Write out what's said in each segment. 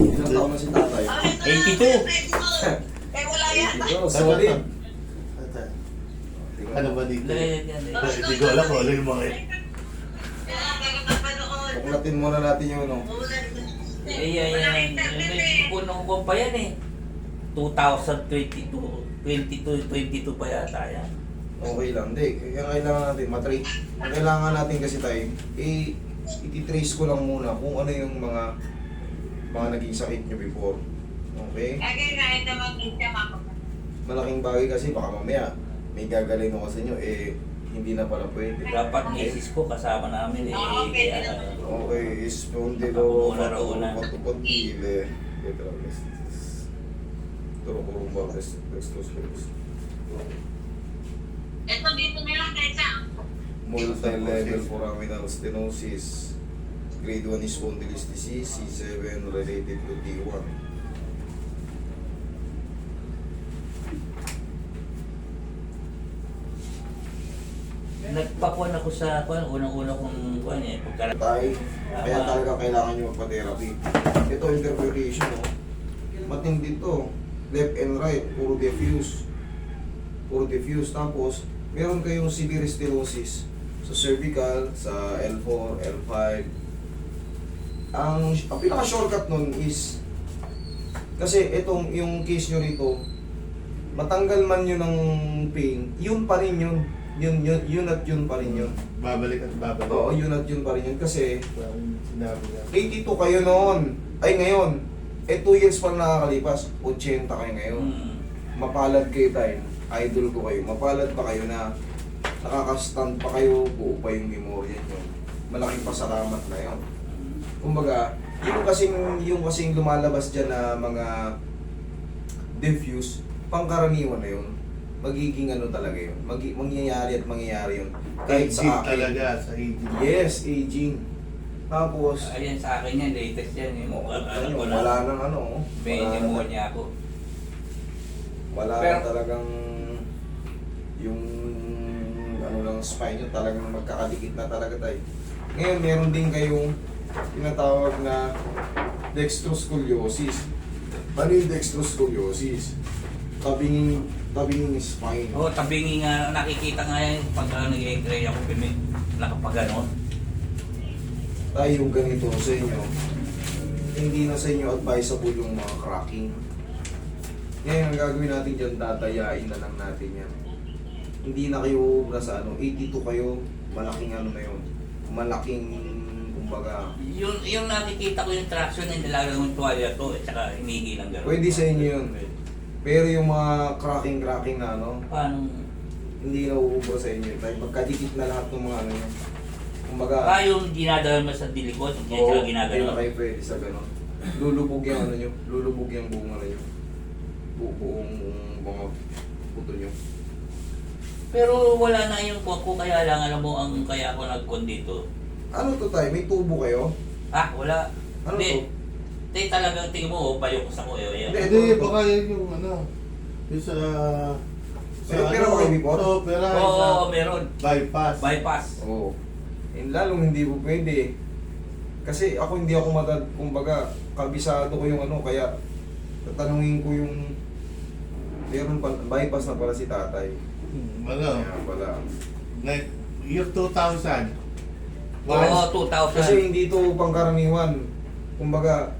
Ilang taon na si tatay? 82. Eh, wala yan. 82, solid. Ano ba dito? Ganyan yan eh. Hindi ko alam kung ano yung mga yun. Tuklatin muna natin yung ano. Yan. Punong ko pa yan eh. 2022. 22 pa yata yan. Okay lang. Hindi, kaya kailangan natin matray. Ang kailangan natin kasi tayo, iti-trace ko lang muna kung ano yung mga naging sakit nyo before. Okay? Malaking bagay kasi baka mamaya may gagalay ako sa inyo, hindi na pala pwede. Dapat misis ko kasama namin eh. Kaya, Okay, Ako espondilo, muna, una. patupatile, turkurumba, restos. Ito dito na lang kaysa. Multi-level foraminal stenosis, grade 1 spondylolisthesis, C7 related to D1. nagpakuan ako sa unang-una kong kuan eh. Tay, kaya talaga kailangan nyo magpa-therapy. Ito interpretation, no? Matindi to. Left and right, puro diffuse. Tapos, meron kayong severe stenosis sa cervical, sa L4, L5. Ang pinaka-shortcut nun is, kasi itong, yung case nyo rito, matanggal man yun ng pain, yun pa rin yun. Yun at yun pa rin yun. Babalik at babalik. Oo, yun at yun pa rin yun. Kasi, Parang sinabi niya. 82 kayo noon. Ay, ngayon. 2 years pa nakakalipas. 80 kayo ngayon. Mapalad kayo tayo. Idol ko kayo. Mapalad pa kayo na nakaka-stand pa kayo. Buo pa yung memorya nyo. Malaking pasalamat na yun. Kumbaga, yung kasing lumalabas dyan na mga diffuse, pangkaraniwan na yun. Magiging ano talaga yun. Mangyayari yun. Kahit Aging sa akin. talaga, sa aging. Yes, aging. Tapos, Ayan sa akin yan, latest yan. Yung alam ko na, wala nang ano. may Wala pneumonia ako. Wala Pero- na talagang yung ano lang spine nyo talagang magkakadikit na talaga tayo. Ngayon, meron din kayong tinatawag na dextroscoliosis. Ano yung dextroscoliosis? Tabinging spine. Oo, tabingi nga, nakikita nga yan pag nag-e-x-ray ako, nakapaganon. Tayo yung ganito sa inyo, hindi na sa inyo advisable yung mga cracking. Ngayon, ang gagawin natin dyan, tatayain na lang natin yan. Hindi na kayo nasa 82 kayo, malaking ano na yun. Malaking, kumbaga, Yung nakikita ko yung traction na nilalagay ng tuwalya to, at saka hinigi lang gano'n. pwede sa inyo yun. Pero yung mga cracking na ano, Paano? hindi na uubra sa inyo. Tayo magkadikit na lahat ng mga ano yun. Kumbaga, Yung ginadala mo sa dilikot, hindi oo, sila hindi ginagano. na kayo pwede sa gano'n. Lulubog yung ano nyo, lulubog yung buong ano nyo. Buong mga puto nyo. Pero wala na yung kuha ko, kaya lang alam mo ang kaya ako nag-con dito. Ano to tayo? May tubo kayo? Wala. Ano Hindi. to? Hindi talagang tingin mo, bayok sa ko. Yan. Hindi, baka yun yung ano. Yung sa... May opera ba kayo before? Oo, opera. Oo, meron. Bypass. Bypass. Oo. Lalong hindi po pwede. Kasi ako hindi ako kumbaga, kabisado ko yung ano, kaya tatanungin ko yung meron pa, bypass na pala si tatay. Ano? Kaya pala. Like, year 2000. Oo, 2000. Kasi hindi to pangkaraniwan. Kumbaga,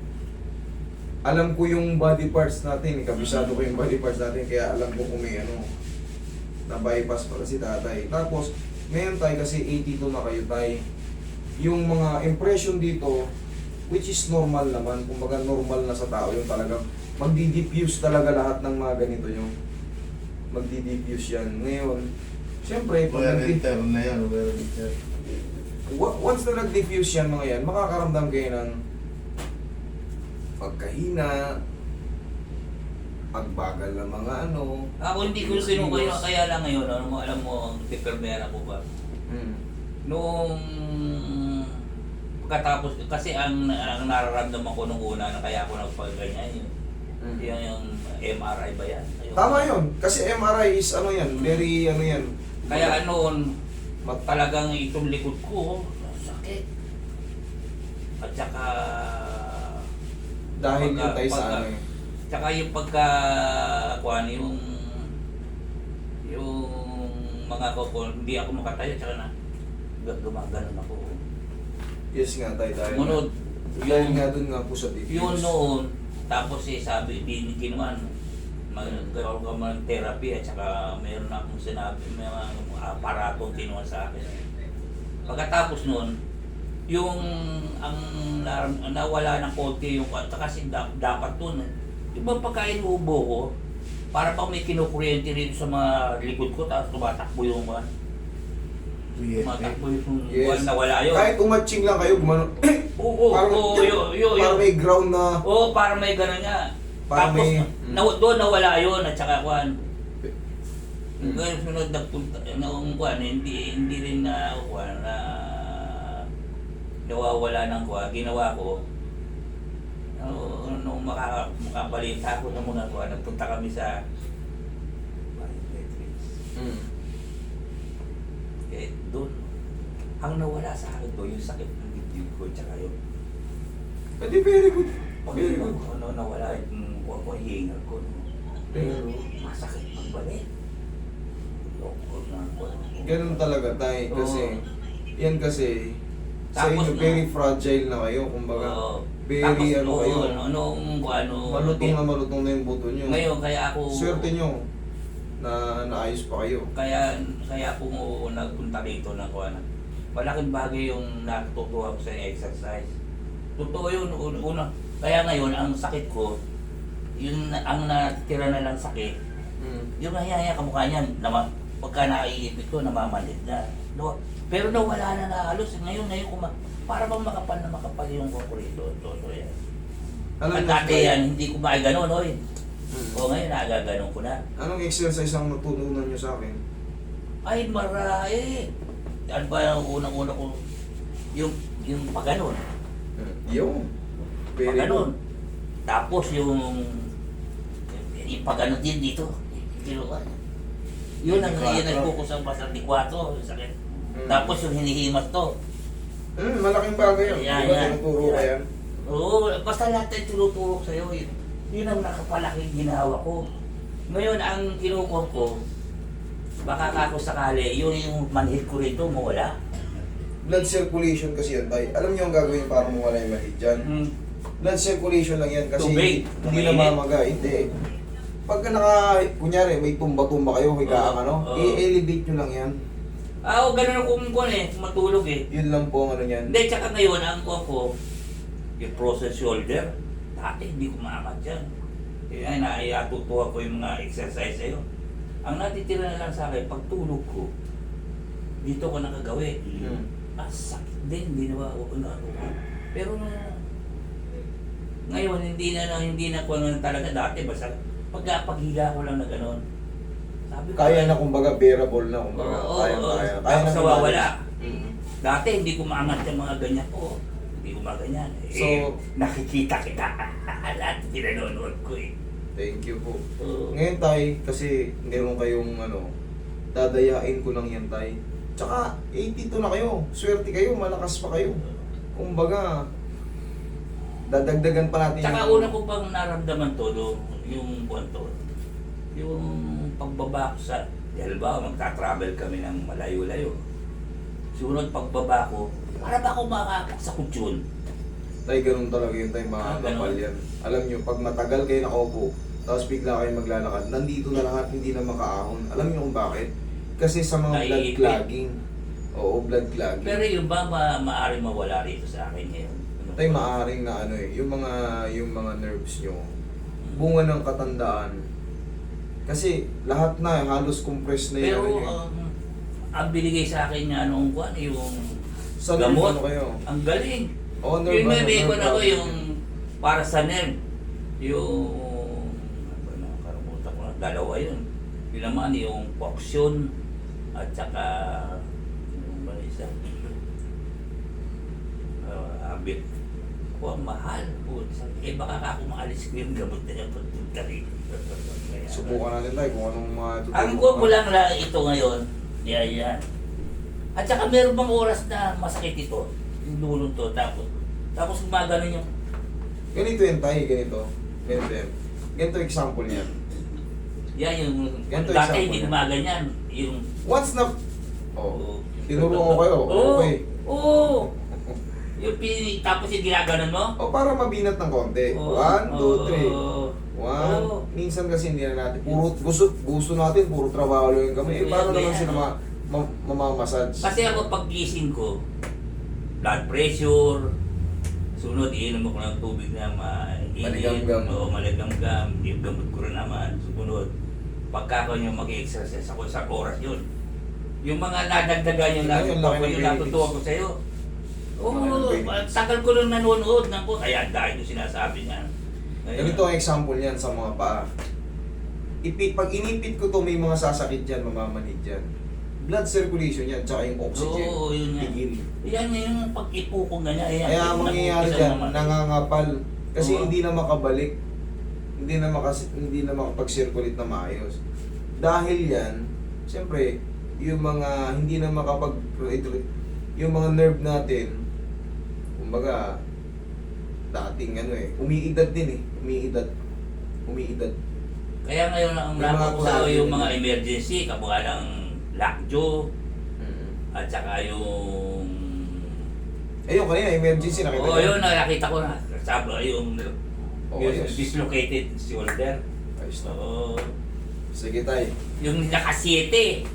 alam ko yung body parts natin, kabisado ko yung body parts natin, kaya alam ko kung may ano, na bypass pala si tatay. Tapos, meron tayo kasi 82 na kayo tayo. Yung mga impression dito, which is normal naman, kumbaga normal na sa tao, yung talagang magdi-diffuse talaga lahat ng mga ganito yung magdi-diffuse yan. Ngayon, syempre, pag Wear and tear na yan, wear and tear. once na nag-diffuse yan mga yan, makakaramdam kayo ng pagkahina, pagbagal ng mga ano. Ako hindi ko kinukuha, kaya lang ngayon, alam mo, ang pipermera ko ba? Noong pagkatapos, kasi ang nararamdaman ko nung una na kaya ako nagpagganyan yung MRI ba yan? Tama yun, kasi MRI is ano yan, very ano yan. Kaya noon, talagang itong likod ko, sakit. At saka, Dahil Pagka- yung tayo sa pagka- ano eh. Tsaka yung pagka, kuhan, yung mga ko, hindi ako makatayo, tsaka na, gumaganon ako. Yes nga tayo, dahil Munod, dahil nga dun nga po sa diffuse. yun noon, tapos sabi, di kinuan, magkaroon ka ng therapy at saka mayroon akong sinabi, may mga aparatong kinuha sa akin. Pagkatapos noon, yung ang nawala ng konti yung kasi dapat dun, di ba pagkain ubo ko, para pang may kinukuryente rin sa mga likod ko, tapos tumatakbo yung mga, tumatakbo yung Yes. nawala yun. Kahit umatching lang kayo, gumano. Oo, Parang may ground na. Oo, para may gano'n nga. Parang Tapos, may- doon nawala yun at saka kuhan. Hmm. Ngayon sunod na punta, noong kuhan, hindi rin na kuhan na nawawala ng kuhan. Ginawa ko, nung makabalita ko na muna kuhan, nagpunta kami sa biometrics. Eh, doon, ang nawala sa akin doon, yung sakit ng dibdib ko, tsaka yung Pwede, very good. pag Very good. nawala yung hingal ko, pero masakit magbalik. Loko na ako. Ganun talaga tayo kasi yan kasi sa Tapos inyo very fragile na kayo, kumbaga very ano kayo. Malutong na yung buto nyo. Ngayon, kaya ako... Swerte nyo na naayos pa kayo. Kaya ako nagpunta dito na kuha na. Malaking bagay yung natutuwa ko sa exercise. Totoo yun, una. Kaya ngayon, ang sakit ko, yung ang natitira na lang sakit, yung nahihaya kamukha niyan, pagka naiipit ko, namamalit na. No? Pero nawala na halos. Ngayon para bang makapal yung kukurito. So yan. At dati yan, hindi ko makaganon, oy. O ngayon, nagaganon ko na. Anong exercise ang natutunan nyo sa akin? Ay, marami. Ano ba yung unang-una ko? Yung paganon. Yung very Paganon. good. Tapos yung paganon din dito. Yun ang nagpukus ang basta di 4. Sakit. Tapos yung hinihimas to. Malaking bagay yun. Yan, Di ba yan. tinuturo ka yan? Oo, basta lahat ay tinuturo sa'yo. Yun ang nakapalaking ginawa ko. Ngayon, ang kinukuha ko, baka ako sakali, yun yung manhid ko rito, mawala. Blood circulation kasi yan tayo. Alam nyo ang gagawin para mawala yung mahid dyan? Blood circulation lang yan kasi Tubig. hindi namamaga. Hindi. Pagka kunyari may tumba-tumba kayo, higaan ano, i-elevate nyo lang yan. Ganun akong matulog eh. Yun lang po ang ano yan. Hindi, tsaka ngayon, ang ko, yung process shoulder, dati hindi ko maamat yan. Kaya naiyatutuwa ko yung mga exercise sa'yo. Ang natitira na lang sa akin, pag tulog ko, dito ko nakagawi. Sakit din, hindi na ako natuwa. Pero ngayon, hindi na ko ano talaga dati. Basta paghila ko lang na gano'n. Sabi ko, Kaya na kumbaga bearable na kumbaga. Kaya na. Tapos nawawala. Mm. Dati hindi ko maangat yung mga ganyan ko. Hindi ko maganyan. So, nakikita kita. Lahat pinanonood ko eh. Thank you po. Oo. Ngayon tay, kasi meron kayong dadayain ko lang yan tay. Tsaka 82 na kayo. Swerte kayo, malakas pa kayo. Kumbaga, dadagdagan pa natin Tsaka una ko pang naramdaman to, yung buwan to, yung pagbaba ko sa, dahil ba magta-travel kami ng malayo-layo. Sunod pagbaba ko, para ba ako makakapag sa kutsyon? Tay, ganun talaga yun tay, mga kapal yan. Alam nyo, pag matagal kayo nakaupo, tapos bigla kayo maglalakad, nandito na lahat, hindi na makaahon. Alam nyo kung bakit? Kasi sa mga blood Naiipit. clogging. Oo, blood clogging. Pero yung ba maaaring mawala rito sa akin ngayon? Tay, maaring na yung mga nerves nyo, bunga ng katandaan. Kasi lahat na, halos compressed na Pero yun. ang binigay sa akin nga noong buwan, yung Sa gamot, ano kayo? ang galing. Oh, Yung may ko na ko nerve yung para sa nerve. Yung nakalimutan ko na, dalawa yun. Yun naman yung Poxion at saka yung ba isa? Abit. Ang mahal po. Baka ako maalis ko yung gamot na yung pagpunta rito. Subukan natin tayo kung anong Ang ko lang ito ngayon. Yan. At saka meron bang oras na masakit ito? Yung dulong to. Tapos gumagano yung Ganito yan tayo, ganito. Ganito yan. Ganito example niyan. Yan yung... Ganito Dati example hindi yan. gumaganyan. Yung... Once na... Oh, tinuro ko kayo. Oo. Okay. Oo. Yung tapos yung ginaganon mo? O para mabinat ng konti. Oo. 1, 2, 3. Oo. 1. Minsan kasi hindi na natin. Puro, gusto natin, puro trabaho lang yung kami. Eh, paano naman sila mamamassage? Kasi ako paggising ko, blood pressure, sunod iinom ako ng tubig na Maligamgam. o maligamgam, yung gamot ko rin naman, sumunod. Pagka ako yung mag-exercise ako sa oras yun. Yung mga nadagdagan yung Ayun, laki ng yung natutuwa ko sa'yo. Oo, tagal ko nung nanonood ng ko, kaya dahil yung sinasabi niya. Ganito ang example yan sa mga paa. Pag inipit ko to, may mga sasakit dyan, mamamanid dyan. Blood circulation yan, tsaka yung oxygen. Oo, yun yan. Tigil. Yan yung pag-ipo ko ganyan. Ayan, Kaya ang mangyayari dyan, nangangapal. Kasi Oo. hindi na makabalik. Hindi na makapag-circulate na maayos. Dahil yan, siyempre, yung mga hindi na yung mga nerve natin, kumbaga, dating umiidad din umiidad. Kaya ngayon ang May mga nako ko klase yung din. mga emergency, kabuha ng lockjaw, at saka yung... Ayun, kanina, emergency nakita Oo, niyo? yun, nakita ko na. Sabi yung Ayos. dislocated shoulder. Ayos na. Oo. Sige tayo. Yung nakasiyete.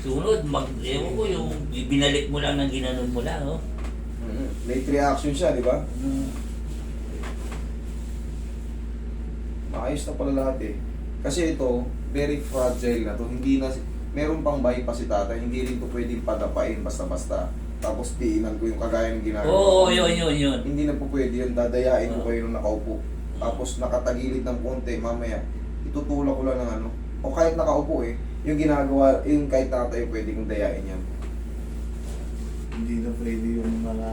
Sunod, ewan ko, yung binalik mo lang ng ginanon mo lang, oh. Late reaction siya, di ba? Mm. Maayos na pala lahat eh. Kasi ito, very fragile na to. Hindi na, meron pang bypass si tatay, hindi rin to pwedeng padapain basta-basta. Tapos tiinan ko yung kagaya ng ginagawa. Oo, yun. Hindi na po pwede yun, dadayain ko Oo. kayo nung nakaupo. Tapos nakatagilid ng konti, mamaya, itutulak ko lang ng ano. O kahit nakaupo eh, yung ginagawa, yung kahit nakatayo, pwede kong dayain yan. Hindi na pwede yung mga...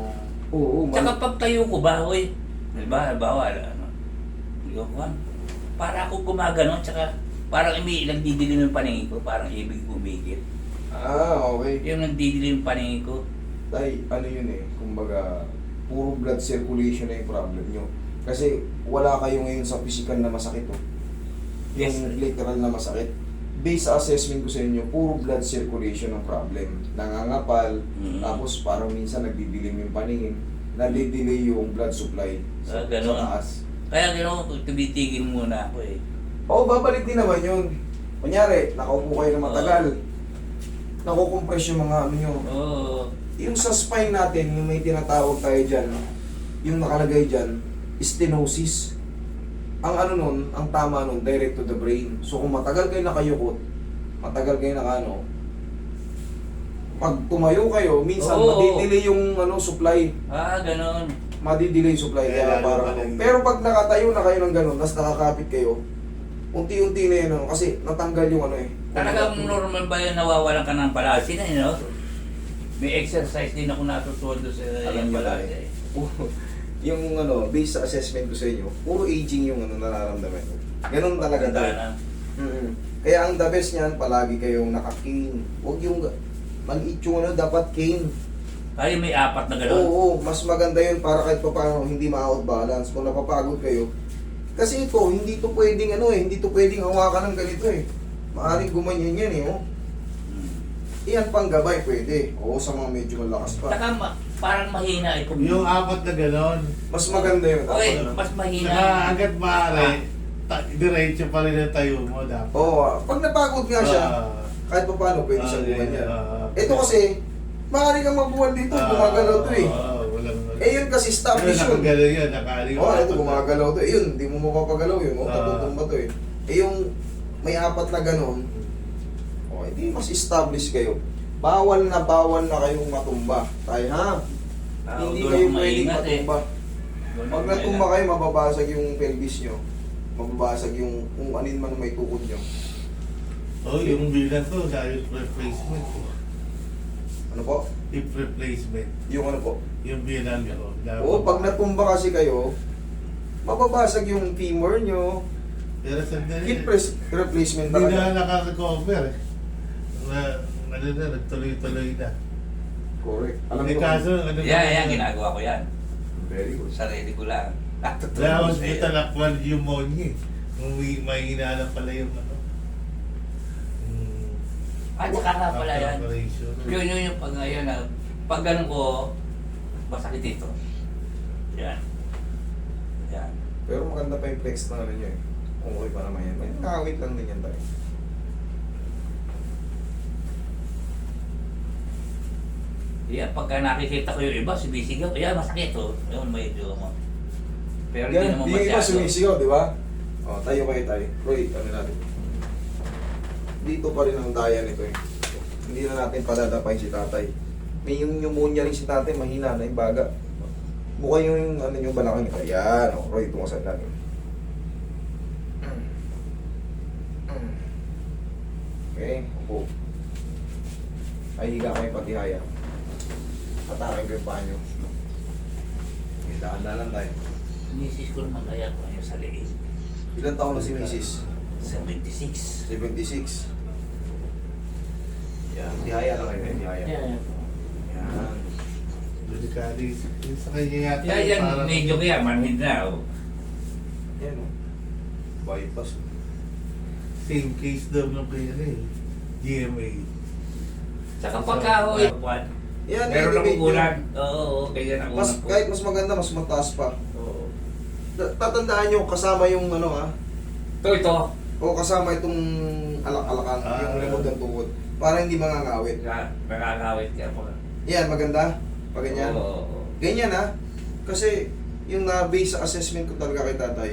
Oo, Tsaka pag tayo ko ba, oy, halimbawa, para ako gumaganon, tsaka parang nagdidilim yung paningin ko, parang ibig umigil. okay. Yung nagdidilim yung paningin ko. Dahil ano yun eh, kumbaga, puro blood circulation na yung problem nyo. Kasi wala kayo ngayon sa physical na masakit oh. Yes. Yung literal na masakit. Based sa assessment ko sa inyo, puro blood circulation ang problem. Nangangapal, tapos parang minsan nagdidilim yung paningin, nadidelay yung blood supply sa Ganon. taas. Kaya gano'n, tumitigil muna ako eh. Oo, babalik din naman yun. Kunyari, nakaupo kayo na matagal. Nakukompress yung mga ano nyo. Oo. Yung sa spine natin, yung may tinatawag tayo dyan, yung nakalagay dyan, stenosis. Ang ano nun, ang tama nun, direct to the brain. So kung matagal kayo nakayukot, matagal kayo nakano, pag tumayo kayo, minsan Oo. madidelay yung supply. Gano'n. Madidelay yung supply. Kaya Kaya parang, lalo pa pero pag nakatayo na kayo ng ganun, tapos nakakapit kayo, unti-unti na yun, kasi natanggal yung Talagang normal ba yun, nawawalan ka ng palasi na, you know? May exercise din ako natutuwa doon sa Alam niyo palasi. tayo. Yung based sa assessment ko sa inyo, puro aging yung nararamdaman ko. Ganun talaga Ganda tayo. na. Kaya ang the best niyan, palagi kayong naka-cane. Huwag yung maliit yung dapat cane. Kaya may apat na gano'n. Oo, mas maganda yun para kahit pa paano hindi ma-out balance. Kung napapagod kayo. Kasi ito, hindi to pwedeng hindi to pwedeng hawakan ng ganito eh. Maaring gumanyan yan eh, oh. Iyan pang gabay pwede. Oo, sa mga medyo malakas pa. Saka parang mahina eh. Kung... Yung apat na gano'n. Mas maganda yun. Okay, dapat. mas mahina. Saka agad maaari, diretso pa rin ang tayo mo dapat. Oo, pag napagod nga siya, kahit pa paano pwede siyang gumanyan. Ito kasi, maaari kang mabuwan dito, gumagalaw to eh. Yun kasi stop Yun, yun. nakagalaw yan, nakaliwa. Ito gumagalaw to. Yun, hindi mo mapapagalaw yun. Tatumba to eh. Yung may apat na ganon, hindi mas establish kayo. Bawal na kayong matumba. Tayo ha? Hindi doon kayo ako pwedeng maingat eh. matumba. Pag natumba kayo, mababasag yung pelvis nyo. Mababasag yung kung anin man may tukod nyo. Yung bilang to, dahil replacement. Ano po? Hip replacement. Yung ano po? Yung bilang ko. Oo, pag natumba kasi kayo, mababasag yung femur nyo. Pero sandali. Hip replacement Hindi talaga. na naka-recover eh. Nagtuloy-tuloy na. Correct. Alam Hindi ko. kaso, Yan, ginagawa ko yan. Very good. Sarili ko lang. Natutulog Dahil sa'yo. hospital actual pneumonia eh. May hinala pala yung ano. At saka nga pala yan. Operation. Yun yung pag ngayon na pag ganun ko, masakit ito. Yan. Yan. Pero maganda pa yung flex na ano nyo eh. Okay pa naman yan. May nakawit lang din yan tayo. Yan, pagka nakikita ko yung iba, sumisigaw, yan, masakit oh. Yun, medyo mo. Pero hindi Yan, naman di iba masyado. sumisigaw, di ba? O, tayo kayo tayo. Roy, ano natin? Dito pa rin ang daya nito eh. Hindi na natin padadapay si tatay. May yung pneumonia rin si tatay, mahina na yung baga. Mukha yung ano yung balakang ito. Yan, o, Roy, tumasad lang yun. Okay, upo. Ay, higa kayo pati haya. Patakin ko yung paa nyo. Okay, dahan-dahan tayo. Misis ko naman kaya ko ngayon sa liit. Ilan taon na si Mrs.? 76. 76. Yan, tihaya lang kayo, tihaya. Yan. Yan. Delikado yung sa kanya yata. Yan, parang- medyo kaya, manhid na oh. Yan o. Bypass. Same case daw ng kaya eh. GMA. Saka pagka ho, Yan, meron elevate akong ulan. Oo, kaya na Mas, ulan ko. kahit mas maganda, mas mataas pa. Oo. Tatandaan nyo, kasama yung ano ha, Ito. o kasama itong alak-alakan, yung limod ng tuhod, para hindi mangangawit. Nakakawit ka po. Yan, maganda. Pag ganyan. Oo. Ganyan ha. Kasi yung na-base sa assessment ko talaga kay tatay,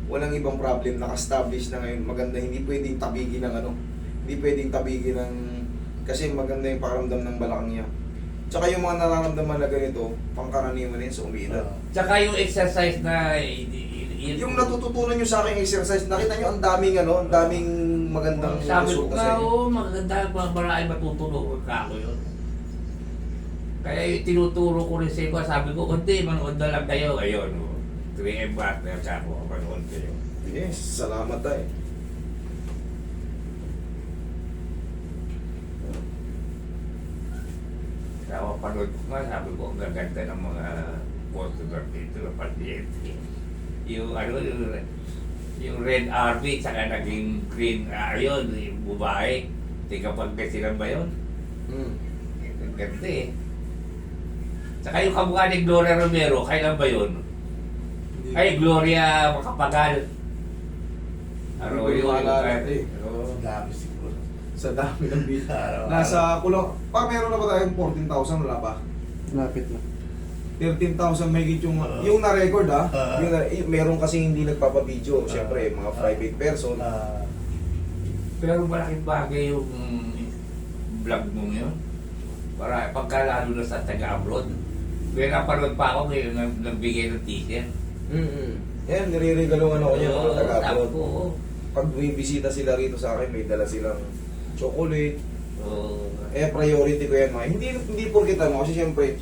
walang ibang problem, naka-establish na ngayon. Maganda, hindi pwedeng tabigin ng ano. Hindi pwedeng tabigin ng... Kasi maganda yung pakiramdam ng balakang niya. Tsaka yung mga nararamdaman na ganito, pangkaraniwan rin sa umiidad. Tsaka yung exercise na... Yung natututunan nyo sa aking exercise, nakita nyo ang daming ano, ang daming magandang Sabi ko resulta nga, sa inyo. oo, maganda pa marami matutulog ka ako yun. Kaya yung tinuturo ko rin sa iyo, sabi ko, hindi, manood na lang kayo. Ayun, 3M partner sa ako, manood kayo. Yes, salamat tayo. Kaya panood ko nga, sabi ko, ang gaganda ng mga photograph dito ng pasyente. Yung ano, yung red RV, saka naging green, ayun, yung babae. Tika pagkasilan ba yun? Ang ganda eh. Saka yung kamukha ni Gloria Romero, kailan ba yun? Ay, Gloria Macapagal. Ano Hindi ko yun? maalala eh. Ang dami siguro. Sa dami ng bill. Araw-araw. Nasa kulang, pa meron na ba tayong 14,000, wala pa? Lapit na. 13,000 may yung na-record ha. Uh-huh. Meron kasi hindi nagpapa-video, syempre mga private person. Pero malaking bagay yung vlog mo yun. Para pagkalalo na sa taga-abroad. May napanood pa ako ngayon nagbigay ng t-shirt. Yan, nire-regaluhan ako niya mga Oo, taga-abroad. tapos, oo. Pag may bisita sila rito sa akin, may dala silang chocolate. Oo. Priority ko yan mga. Hindi porket ano, kasi syempre,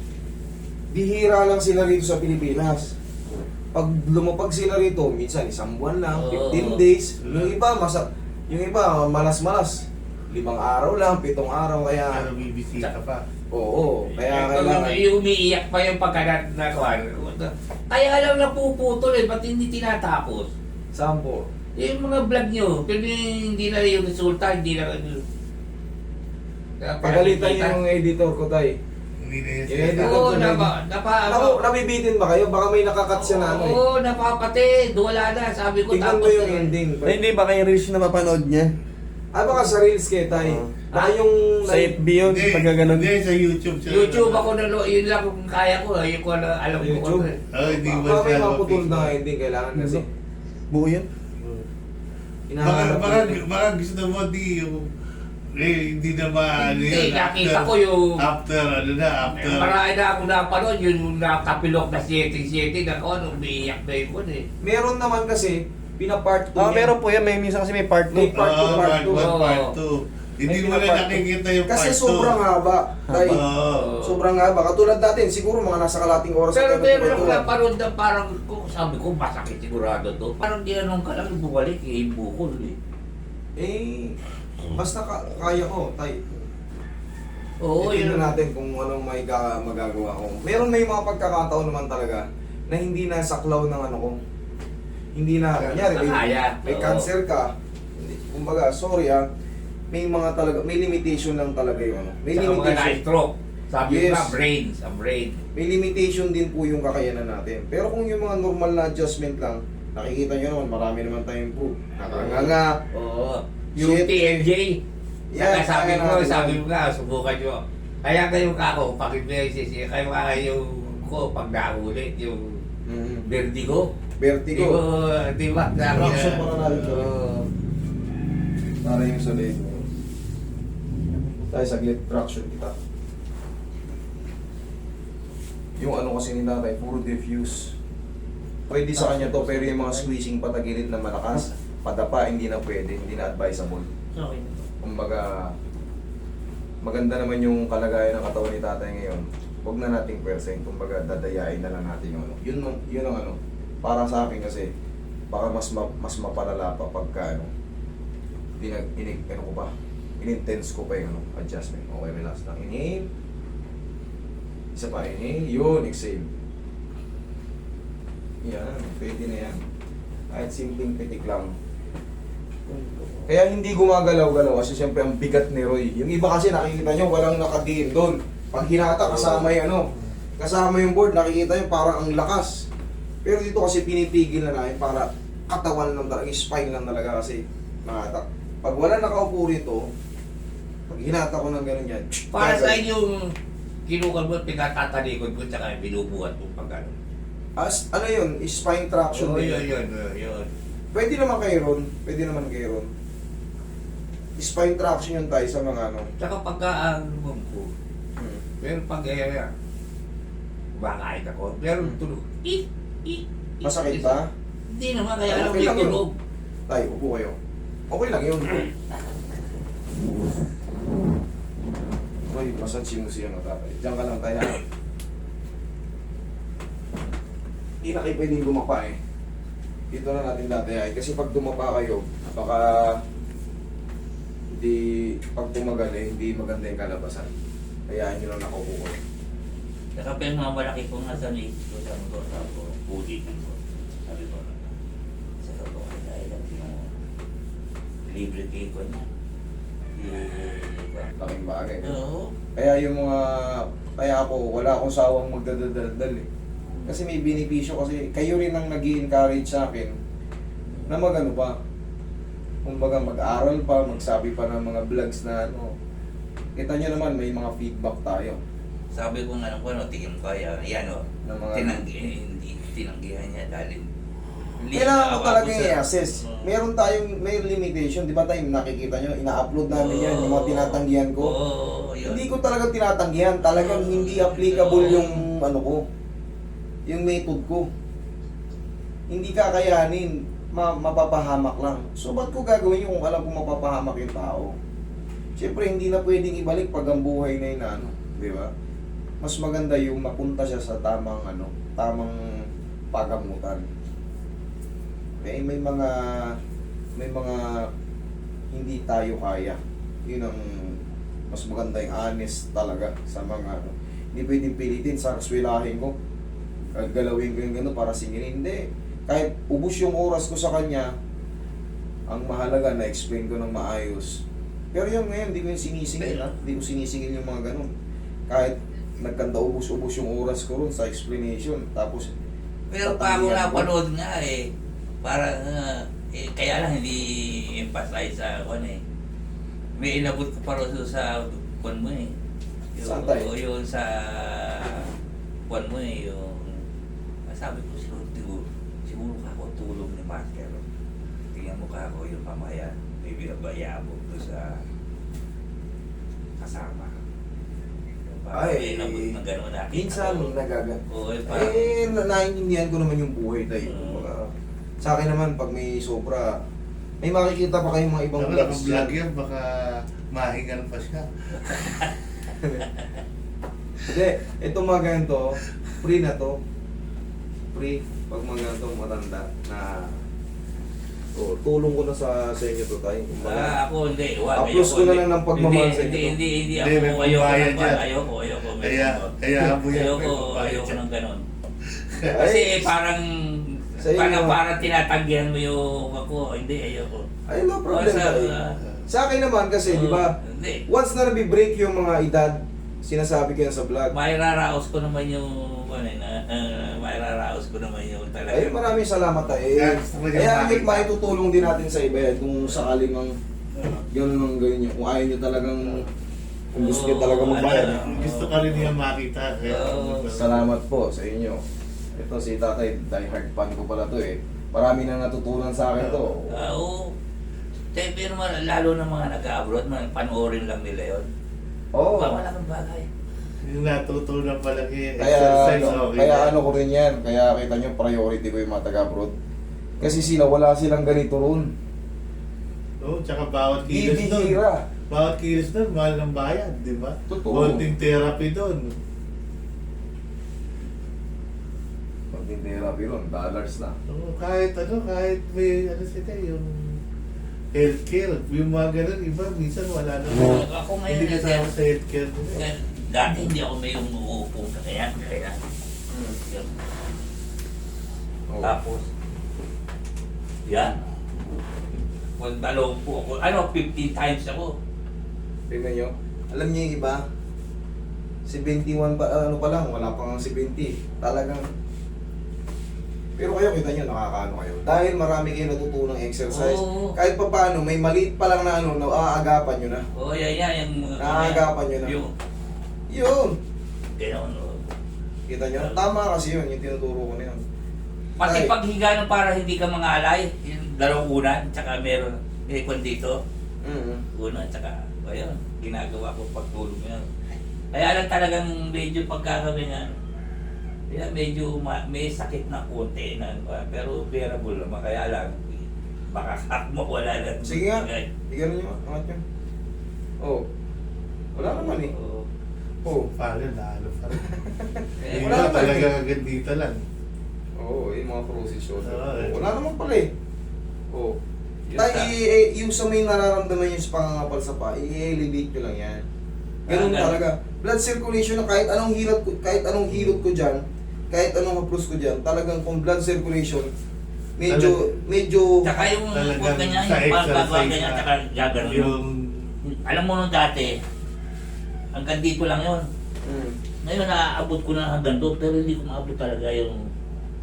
bihira lang sila rito sa Pilipinas. Pag lumapag sila rito, minsan isang buwan lang, 15 days. Yung iba, malas-malas. 5 araw lang, 7 araw, kaya... Ano bibisita pa. Oo, kaya Pag kailangan... yung umiiyak pa yung pagkanakuan. Kaya alam na puputol eh, ba't hindi tinatapos? Sampo. Yung mga vlog nyo, pero hindi na yung resulta, hindi na... Pagalitan niyo yung editor ko, tay. Hindi na yun Eh, sila. Oo, Ako, nabibitin ba kayo? Baka may nakakat siya na ano eh. Oo, napapatid. Wala na. Sabi ko Tingnan mo tapos yung ending. Ay, hindi ba kayo reels na mapanood niya? Baka sa Reels kay tay. Baka yung... Sa FB yun, Hindi, pagka ganun. Hindi, sa YouTube siya. YouTube ako na yun lang kung kaya ko. Yun ko na alam ko. YouTube. ano eh. Hindi mo Baka may siya maputol na mapipig. ending kailangan kasi. Buo yun? Hinahanap natin. Baka gusto mo di yung... hindi na maano Hindi, yun. nakita ko yung... After, after. Marami na ako napanood. Yung nakapilok na 7-7. Ako ano, umiiyak na yun eh. Meron naman kasi, pinapart 2 Meron po yan. May minsan kasi may part 2. May part two, part two. Part 2. Hindi May mo na pinapart two. nakikita yung Kasi part 2. sobrang haba. Tay, Oo. sobrang haba. Katulad natin, siguro mga nasa kalating oras. Pero tayo meron ako nagkwentuhan. napanood na parang, sabi ko, masakit sigurado to. Parang ginanong ka lang, bumalik eh, bukol eh. Basta kaya ko, tay. Oo, Tingnan yun. natin kung anong may magagawa ko. May mga pagkakataon naman talaga na hindi na saklaw ng ano ko. Hindi na, kanyari, Kaya. may Oo. cancer ka. Hindi, kumbaga, sorry may mga talaga, may limitation lang talaga yung ano. May Saka mga limitation. na-stroke. Sabi Yes. ko nga, brain. Sa brain. May limitation din po yung kakayanan natin. Pero kung yung mga normal na adjustment lang, nakikita nyo naman, marami naman tayong po. Nakanganga. Oo. Yung Shit. TMJ. Yan, Saka sabi kaya ko, natin sabi yan. ko nga, subukan nyo. Kaya kayo kako, pag-beses, kayo nga yung ko, pag naulit, yung vertigo. Vertigo. Di ba? Traction para natin to. Oo. Para yung sa leg. Tayo saglit, traction kita. Yung ano kasi ni tatay, puro diffuse. Pwede sa kanya to, pero yung mga squeezing patagilid na malakas, padapa, hindi na pwede, hindi na advisable. Okay. Kumbaga, maganda naman yung kalagayan ng katawan ni tatay ngayon. Huwag na nating persen, kumbaga dadayain na lang natin yung ano. Yun ang ano, para sa akin kasi, baka mas mapalala pa pagka ano, ano ko pa, in-intense ko pa yung ano, adjustment. Okay, relax lang. Inhale. Isa pa, inhale. Yun, exhale. Yan, pwede na yan. Kahit simpleng pitik lang. Kaya hindi gumagalaw-galaw kasi siyempre ang bigat ni Roy. Yung iba kasi nakikita nyo walang nakadiin doon. Pag hinata kasama yung ano, kasama yung board, nakikita nyo parang ang lakas. Pero dito kasi pinipigil na namin para katawan lang talaga, spine lang talaga kasi nakata. Pag wala nakaupo rito, pag hinata ko ng gano'n yan, Para sa yung kinukalbot, pinatatalikod ko, tsaka binubuhat ko pag ano. ano yun, spine traction Oo, din. yun. Pwede naman kayo ron, pwede naman kayo ron. Spine traction yun tayo sa mga ano. Tsaka pagka ang ko, pero pag kumakain ako, pero tulog. Masakit ba? Hindi naman, kaya alam Okay may lang yun. tulog. Tayo, upo kayo. Okay lang yun. Uy, massage mo siya ng tatay. Diyan ka lang tayo. Hindi na kayo pwedeng dumapa eh. Dito na natin datayain. Kasi pag dumapa kayo, baka hindi, pag tumagal eh, hindi maganda yung kalabasan. Kaya nyo lang nakaupo ko. Tsaka pa yung mga malaki kong nasa list ko, sabi ko, puli dito. Sabi ko, sa ko, dahil lang yung libre cake ko niya. Laking bagay. Oo. Kaya yung mga, kaya ako, wala akong sawang magdadaldal eh. Kasi may benepisyo kasi kayo rin ang nag-i-encourage sa akin na magano pa. Kumbaga mag-aral pa, magsabi pa ng mga vlogs na ano. Kita nyo naman, may mga feedback tayo. Sabi ko nga ano, tingin ko, yan o, Ng mga- hindi tinanggihan niya dahil Kailangan mo ako talaga sa- i-assess. Meron tayong, may limitation. Di ba tayo nakikita nyo, ina-upload namin yan, yung mga tinatanggihan ko. Oo, yun. Hindi ko talaga tinatanggihan. Talagang hindi applicable yung ano ko. Yung method ko. Hindi kakayanin. Mapapahamak lang. So, ba't ko gagawin yung kung alam kong mapapahamak yung tao? Siyempre, hindi na pwedeng ibalik pag ang buhay na yun, ano. Di ba? Mas maganda yung mapunta siya sa tamang, ano, tamang pagamutan. May mga hindi tayo kaya. Yun ang mas maganda yung honest talaga sa mga ano. Hindi pwedeng pilitin sa kaswilahin ko. Galawin ko yung gano'n para singilin. Hindi. Kahit ubus yung oras ko sa kanya, ang mahalaga na-explain ko ng maayos. Pero yung ngayon, hindi ko yung sinisingil ha. Hindi ko sinisingil yung mga gano'n. Kahit nagkanda ubus-ubus yung oras ko ron sa explanation. Tapos, Pero pa ako napanood nga eh, para, kaya lang hindi emphasize sa ano eh. May inabot ko pa rin sa kwan mo eh. Saan tayo? Yung sa kwan mo eh, yung sabi ko siguro ka ako tulong ni Master. Tingnan mo ka ako yung mamaya, may binabayabog doon sa kasama. Ay, inabot na gano'n natin. minsan nagagan. Oo, parang, Naiintindihan ko naman yung buhay tayo. Kumbaga, sa akin naman, pag may sobra, may makikita pa kayong mga ibang Kung vlogs naka-vlog dyan. yan, baka mahingan pa siya. Hindi, itong mga ganito, free na to. Free, pag mga ganito matanda na tulong ko na sa inyo to tayo. Kumbaga, ako hindi. Upload ko na lang ng pagmamahal sa inyo. Hindi Hindi, ako may ayoko pambayad ng yan. ayoko. Kaya mo yan, may Ayoko pambayad yan. ng ganon. Kasi parang Sa inyo. parang tinatanggihan mo yung ako. Hindi, ayoko. Ay, no problem. O, sa- tayo. Sa akin naman kasi, di ba, Hindi. once na nabibreak yung mga edad, sinasabi ko yan sa vlog. Mairaraos ko naman yung mairaraos ko naman yung talaga. Ay, maraming salamat tayo. Kaya Nick, maitutulong din natin sa iba yan kung sakaling mang ganun ang gawin nyo. Kung ayaw nyo talagang, kung gusto nyo talaga magbayad. Gusto ka rin niya makita. Salamat po sa inyo. Ito si tatay, diehard fan ko pala to eh. Marami na natutunan sa akin to. Oo. Pero lalo na mga nag-abroad, panoorin lang nila yun. Oo. Wala kang bagay. Yung natutunan pala yung Kaya, exercise. ano, okay kaya na. ano ko rin yan. Kaya kita nyo, priority ko yung mga taga-abroad. Kasi sila, wala silang ganito ron. Oo, tsaka bawat kilos doon. Bibihira. Bawat kilos doon, mahal ng bayad, di ba? Totoo. Bonding therapy doon. Pag therapy ron, dollars na. Oo, kahit may ano sila, yung healthcare, yung mga ganun, iba, minsan wala na. Ako ngayon, Hindi kasama sa healthcare nila. dati hindi ako may umuupo sa kaya. Yun. Oo. Tapos, yan. Kung dalawang po ako, 15 times ako. Tingnan nyo. Alam niyo yung iba, 71 pa, ano pa lang, wala pa nga 70. Talagang, pero kayo, kita nyo, nakakaano kayo. Dahil marami kayo natutunang exercise. Oo. Kahit pa paano, may maliit pa lang na ano, naaagapan nyo na. Oo, yan. Yung, Nakagapan nyo na. Yung, Yun! gano'n. Kita nyo? Tama kasi yun, yung tinuturo ko na yun. Pati Ay. paghiga ng para hindi ka mangalay, yung dalawang unan, tsaka meron, ikon dito, una, tsaka, ayun, ginagawa ko pagtulog yun. Kaya lang talagang medyo pagkagabi nga, kaya medyo may sakit na konti na, pero bearable naman, kaya lang, baka wala lang. Sige nga, iganon nyo, angat nyo. Oh. Wala naman eh. Oo. Oh. Pala, lalo pa rin. Eh, Yung wala iba naman talaga eh. agad dito lang. Oo, yung mga process shoulder. Oo, eh. Wala naman pala eh. Oh. Yun Tayo, ta- yung sa may nararamdaman yung sa pangangapal sa pa, i-elevate nyo lang yan. Ganun Ah, talaga. Blood circulation na kahit anong hilot ko dyan, kahit anong haplos ko dyan, talagang kung blood circulation, medyo, Tsaka yung Talagang huwag ganyan, sa yung pagkagawa exercise ganyan, na- tsaka gagawin. Yung Alam mo nung dati, hanggang dito lang yun. Ngayon naaabot ko na hanggang doon, pero hindi ko maabot talaga yung...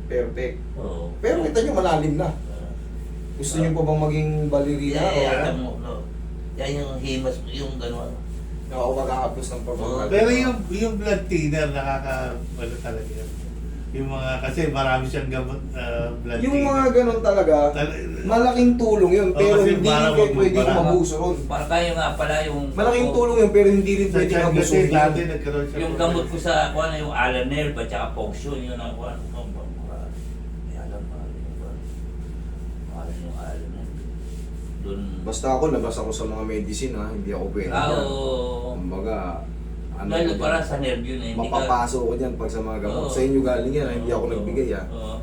perfect. Oo. Pero kita nyo, malalim na. Gusto nyo pa bang maging balerina? Yeah, O mo, no. Yan yung himas, yung gano'n. ako mag-aapos ng pagbabagal? Pero yung blood thinner, ano talaga yan. Yung mga, kasi marami siyang gamot, blood Yung thinner. mga ganun talaga, malaking tulong yun, Oo, pero kasi hindi parang kayo pwedeng parang- mabuso ron. Para kayo nga pala yung... Malaking tulong yun, pero hindi rin Sa pwedeng tiyan kasi mabusuhin dati yun. nagkaroon siya. Yung gamot ko sa kuha na yung Alanerve at saka Ponction, yun ang kuha. May alam pa. Mahal yung Alanerve. Doon... Basta ako, labas ako sa mga medicine ha, hindi ako pwede. Oo. Kumbaga, ano Lalo ko para dyan, sa nerve yun eh. Hindi ka... mapapasok ko dyan pag sa mga gamot. Oo. Sa inyo galing yan, ha, hindi ako Oo. nagbigay ha. Oo.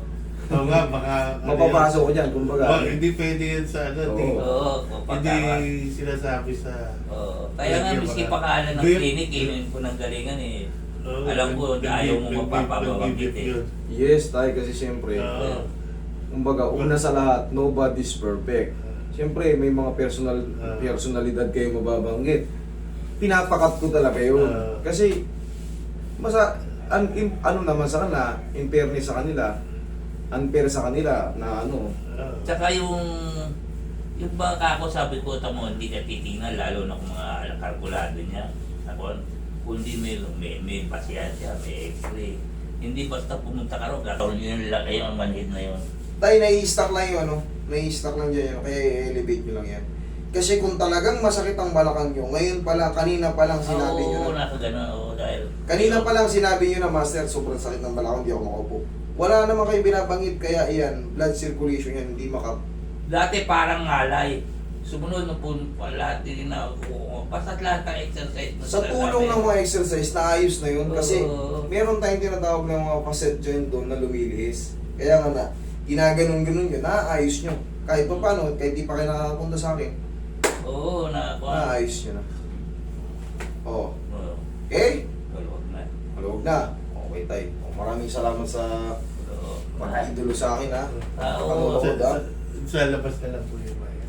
Oo nga, baka... Mapapasok ko dyan, kumbaga. Oh, hindi pwede yan sa ano, Oo. di- Oo. hindi Pagkaka- sinasabi sa... Oo. Kaya nga, Lagyan miski mga- pangalan ng Grip. clinic, yun ko ng galingan eh. Oo, Alam ko, ayaw mo nag-give magpapabanggit eh. yun. Yes, tayo kasi siyempre, Oo. kumbaga, una sa lahat, nobody's perfect. Siyempre, may mga personalidad kayo mababanggit. Pinapakat ko talaga yun. Kasi, ano naman sa kanila, in fairness sa kanila, unfair sa kanila na ano. Oo. Tsaka yung baka ako sabi ko, tamo, hindi ka titingnan, lalo na kung mga kalkulado niya. Ako, kundi may pasyansya, may x-ray. Hindi basta pumunta ka ro, gagawin nyo yung laki ang manhid na yun. Tayo, nai-stack lang yung ano, nai-stack lang dyan yun, kaya i-elevate nyo lang yan. Kasi kung talagang masakit ang balakang nyo, ngayon pa lang, kanina pa lang sinabi nyo Oo, na. nasa ganun, oo, dahil... Kanina pa lang sinabi nyo na, Master, sobrang sakit ng balakang, hindi ako makaupo. Wala naman kayo binabanggit, kaya iyan, blood circulation yan, hindi Dati parang ngalay. Sumunod na po lahat din na basta't lahat ng exercise. na Sa tulong ng mga exercise, naayos na yun. Kasi Oo. meron tayong tinatawag ng mga facet joint doon na lumilihis. Kaya nga na, ginaganon-ganon yun, naayos nyo. Kahit pa paano, kahit di pa kayo nakakapunta sa akin, Oo, naayos nyo na. Oo. Oo, Okay? wag na. Maluwag na. Okay tayo. Maraming salamat sa Pag-idolo sa akin ha. Oo. Sa, Panonood ha. sa labas na lang po yung mga yan.